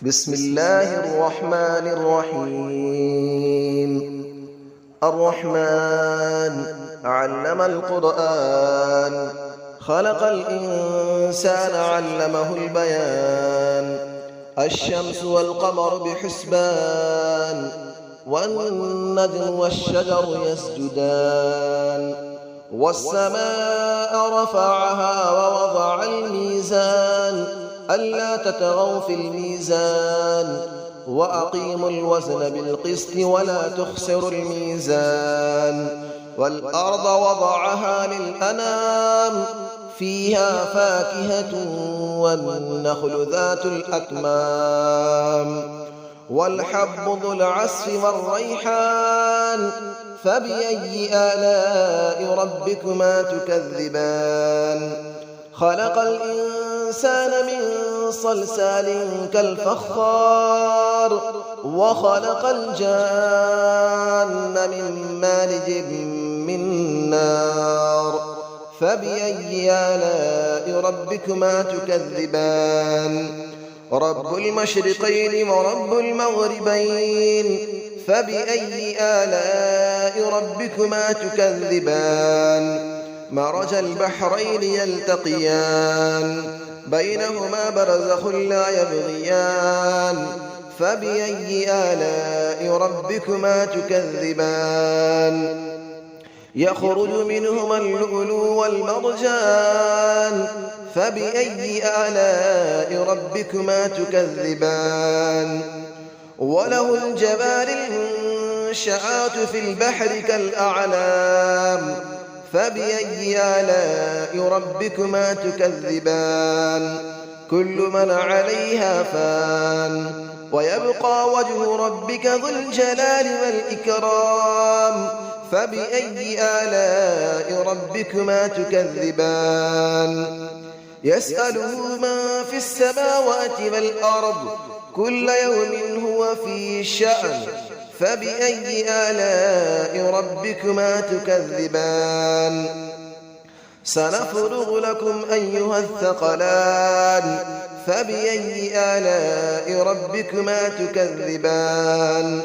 بسم الله الرحمن الرحيم. الرحمن علم القرآن، خلق الإنسان علمه البيان. الشمس والقمر بحسبان، والنجم والشجر يسجدان. والسماء رفعها ووضع الميزان، ألا تطغوا في الميزان، وأقيموا الوزن بالقسط ولا تخسروا الميزان. والأرض وضعها للأنام، فيها فاكهة والنخل ذات الأكمام. والحب ذو العصف والريحان، فبأي آلاء ربكما تكذبان. خلق الإنسان من صلصال كالفخار، وخلق الجان من مارج من نار. فبأي آلاء ربكما تكذبان. رب المشرقين ورب المغربين، فبأي آلاء ربكما تكذبان. مرج البحرين يلتقيان، بينهما برزخ لا يبغيان. فبأي آلاء ربكما تكذبان. يخرج منهما اللؤلؤ والمرجان، فبأي آلاء ربكما تكذبان. وله الجوار المنشآت في البحر كالأعلام، فبأي آلاء ربكما تكذبان. كل من عليها فان، ويبقى وجه ربك ذو الجلال والإكرام. فبأي آلاء ربكما تكذبان. يسأله من في السماوات والأرض، كل يوم هو في شأن. فبأي آلاء ربكما تكذبان. سنفرغ لكم أيها الثقلان، فبأي آلاء ربكما تكذبان.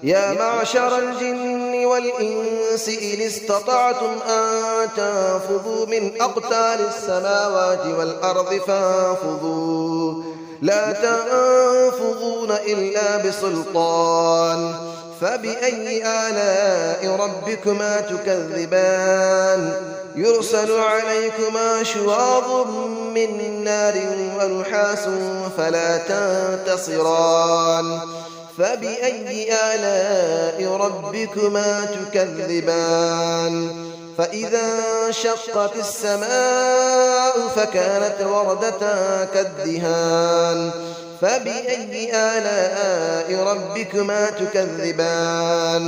يا معشر الجن والإنس إن استطعتم أن تنفذوا من أقطار السماوات والأرض فانفذوا، لا تنفذون إلا بسلطان. فبأي آلاء ربكما تكذبان. يرسل عليكما شواظ من نار ونحاس فلا تنتصران. فبأي آلاء ربكما تكذبان. فإذا انشقت السماء فكانت وردة كالدهان. فبأي آلاء ربكما تكذبان.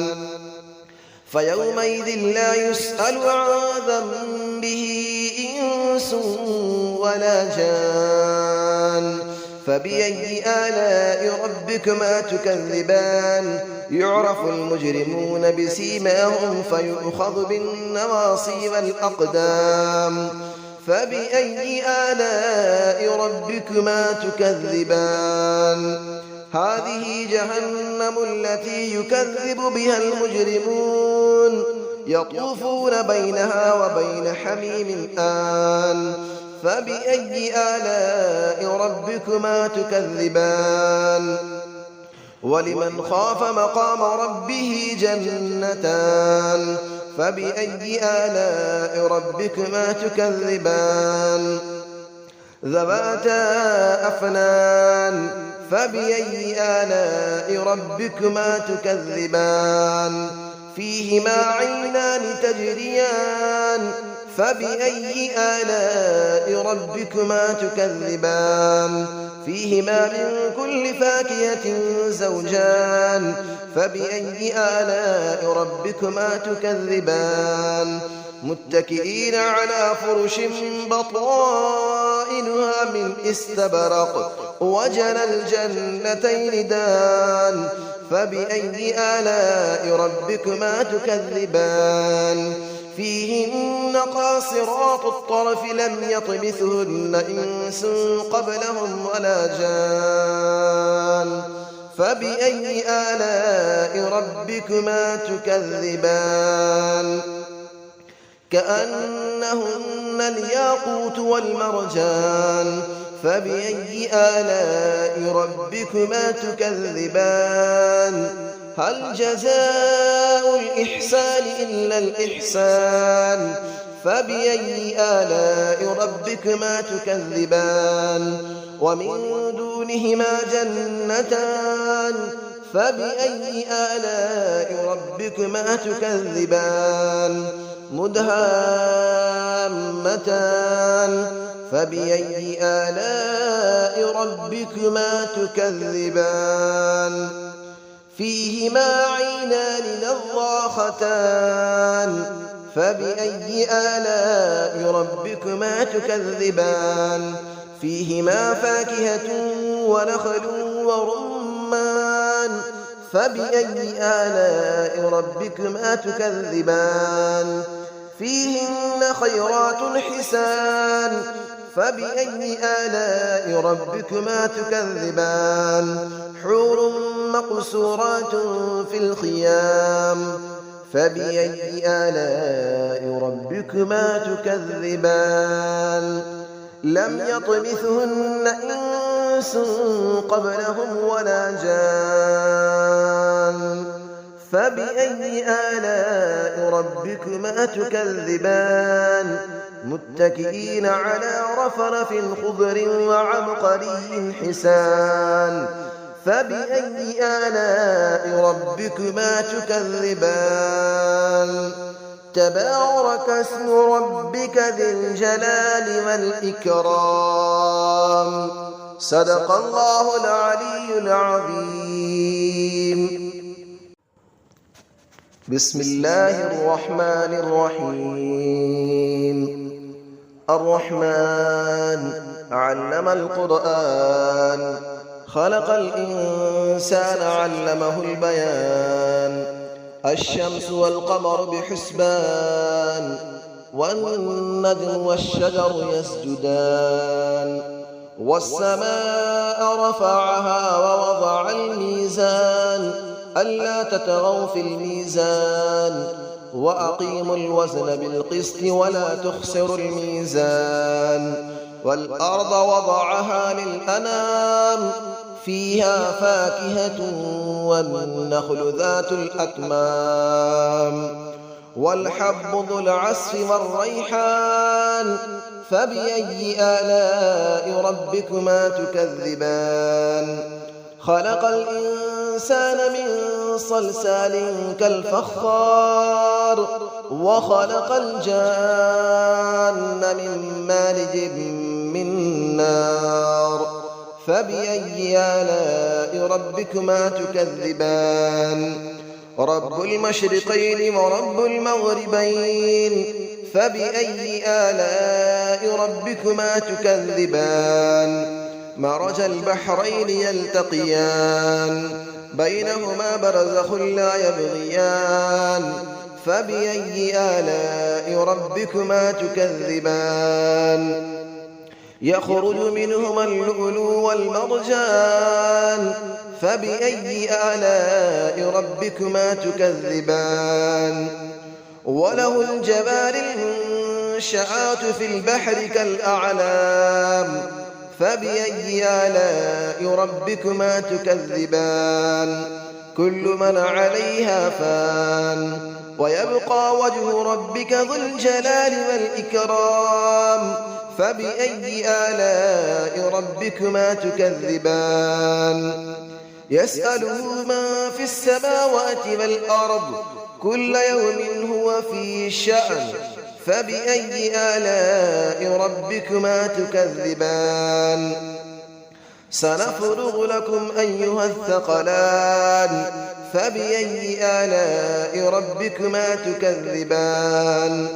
فيومئذ لا يسأل عن ذنبه إنس ولا جان. فبأي آلاء ربكما تكذبان. يعرف المجرمون بسيماهم فيؤخذ بالنواصي والأقدام. فبأي آلاء ربكما تكذبان. هذه جهنم التي يكذب بها المجرمون، يطوفون بينها وبين حميم آن. فبأي آلاء ربكما تكذبان. ولمن خاف مقام ربه جنتان. فبأي آلاء ربكما تكذبان. ذواتا أفنان. فبأي آلاء ربكما تكذبان. فيهما عينان تجريان. فبأي آلاء ربكما تكذبان. فيهما من كل فاكهة زوجان. فبأي آلاء ربكما تكذبان. متكئين على فرش بطائنها من استبرق، وجنى الجنتين دان. فبأي آلاء ربكما تكذبان. فيهن قاصرات الطرف لم يطمثهن إنس قبلهم ولا جان. فبأي آلاء ربكما تكذبان كأنهن الياقوت والمرجان فبأي آلاء ربكما تكذبان هل جزاء الإحسان إلا الإحسان فبأي آلاء ربكما تكذبان ومن دونهما جنتان فبأي آلاء ربكما تكذبان مدهامتان فبأي آلاء ربكما تكذبان فيهما عينان نضاختان فبأي آلاء ربكما تكذبان فيهما فاكهة ونخل ورمان فبأي آلاء ربكما تكذبان فيهن خيرات حسان فبأي آلاء ربكما تكذبان حور مقصورات في الخيام فبأي آلاء ربكما تكذبان لم يطمثهن إنس قبلهم ولا جان فبأي آلاء ربكما تكذبان متكئين على رفرف خضر وعبقري حسان فبأي آلاء ربكما تكذبان تبارك اسم ربك ذي الجلال والإكرام صدق الله العلي العظيم بسم الله الرحمن الرحيم الرحمن علم القرآن خلق الإنسان علمه البيان الشمس والقمر بحسبان والنجم والشجر يسجدان والسماء رفعها ووضع الميزان ألا تطغوا في الميزان وأقيموا الوزن بالقسط ولا تخسروا الميزان والأرض وضعها للأنام فيها فاكهة والنخل ذات الأكمام والحب ذو العصف والريحان فبأي آلاء ربكما تكذبان خلق الإنسان من صلصال كالفخار وخلق الجان من مارج من نار فبأي آلاء ربكما تكذبان رب المشرقين ورب المغربين فبأي آلاء ربكما تكذبان مرج البحرين يلتقيان بينهما برزخ لا يبغيان فبأي آلاء ربكما تكذبان يخرج منهما اللؤلؤ والمرجان فبأي آلاء ربكما تكذبان وله الجبال المنشآت في البحر كالأعلام فبأي آلاء ربكما تكذبان كل من عليها فان ويبقى وجه ربك ذو الجلال والإكرام فبأي آلاء ربكما تكذبان يسأله من في السماوات والأرض كل يوم هو في شأن فبأي آلاء ربكما تكذبان سنفرغ لكم أيها الثقلان فبأي آلاء ربكما تكذبان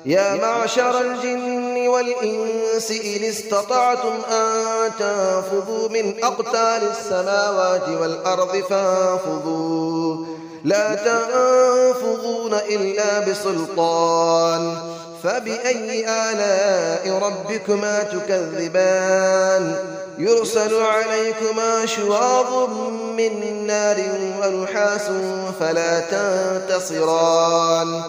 يا معشر الجن والإنس إن استطعتم أن تنفذوا من أقطار السماوات والأرض فانفذوا لا تنفذون إلا بسلطان فبأي آلاء ربكما تكذبان يرسل عليكما شواظ من نار ونحاس فلا تنتصران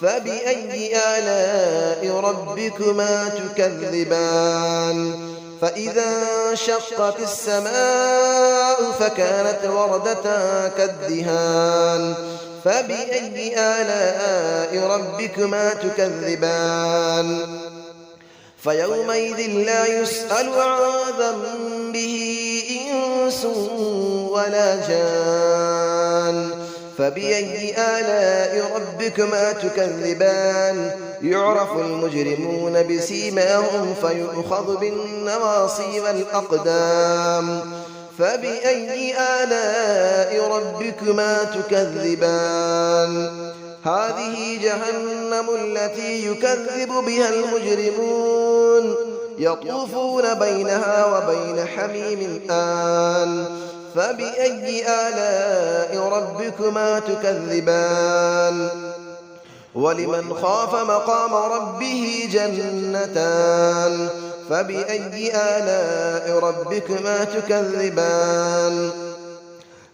فبأي آلاء ربكما تكذبان فإذا انشقت السماء فكانت وردة كالدهان فبأي آلاء ربكما تكذبان فيومئذ لا يسأل عن ذنبه إنس ولا جان فبأي آلاء ربكما تكذبان يعرف المجرمون بسيماهم فيؤخذ بالنواصي والأقدام فبأي آلاء ربكما تكذبان هذه جهنم التي يكذب بها المجرمون يطوفون بينها وبين حميم آن فبأي آلاء ربكما تكذبان ولمن خاف مقام ربه جنتان فبأي آلاء ربكما تكذبان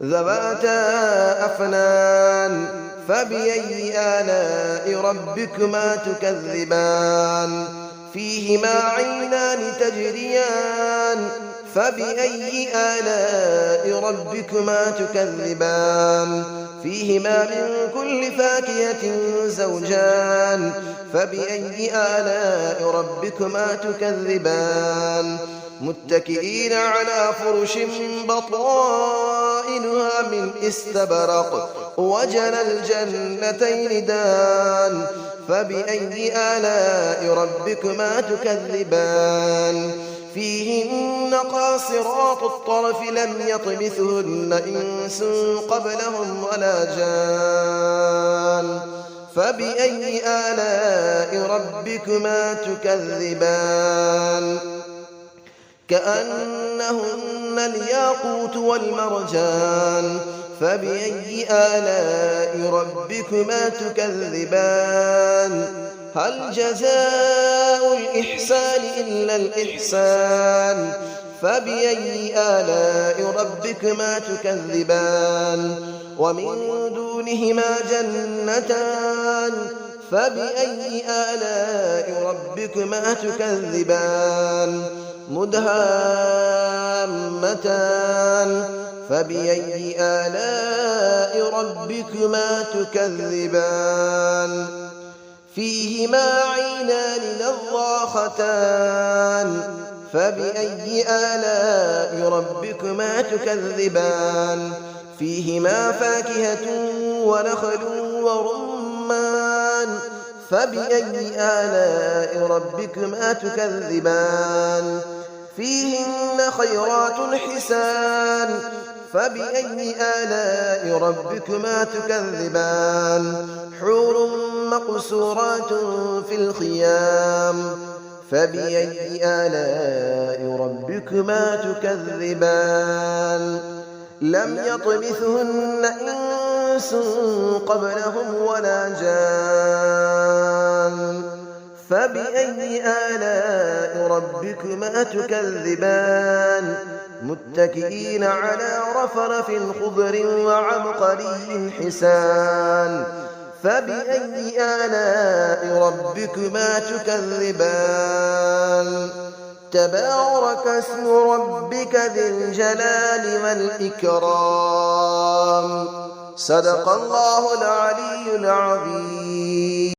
ذواتا أفنان فبأي آلاء ربكما تكذبان فيهما عينان تجريان فبأي آلاء ربكما تكذبان فيهما من كل فاكهة زوجان فبأي آلاء ربكما تكذبان متكئين على فرش بطائنها من استبرق وجنى الجنتين دان فبأي آلاء ربكما تكذبان فيهن قاصرات الطرف لم يطمثهن إنس قبلهم ولا جان فبأي آلاء ربكما تكذبان كأنهن الياقوت والمرجان فبأي آلاء ربكما تكذبان هل جزاء الإحسان إلا الإحسان فبأي آلاء ربكما تكذبان ومن دونهما جنتان فبأي آلاء ربكما تكذبان مدهامتان فبأي آلاء ربكما تكذبان فيهما عينان نضاختان فبأي آلاء ربكما تكذبان فيهما فاكهة ونخل ورمان فبأي آلاء ربكما تكذبان فيهن خيرات حسان فبأي آلاء ربكما تكذبان حور مقصورات في الخيام فبأي آلاء ربكما تكذبان لم يطمثهن إنس قبلهم ولا جان فبأي آلاء ربكما تكذبان متكئين على رفرف خضر وعبقري حسان فبأي آلاء ربكما تكذبان تبارك اسم ربك ذي الجلال والإكرام صدق الله العلي العظيم.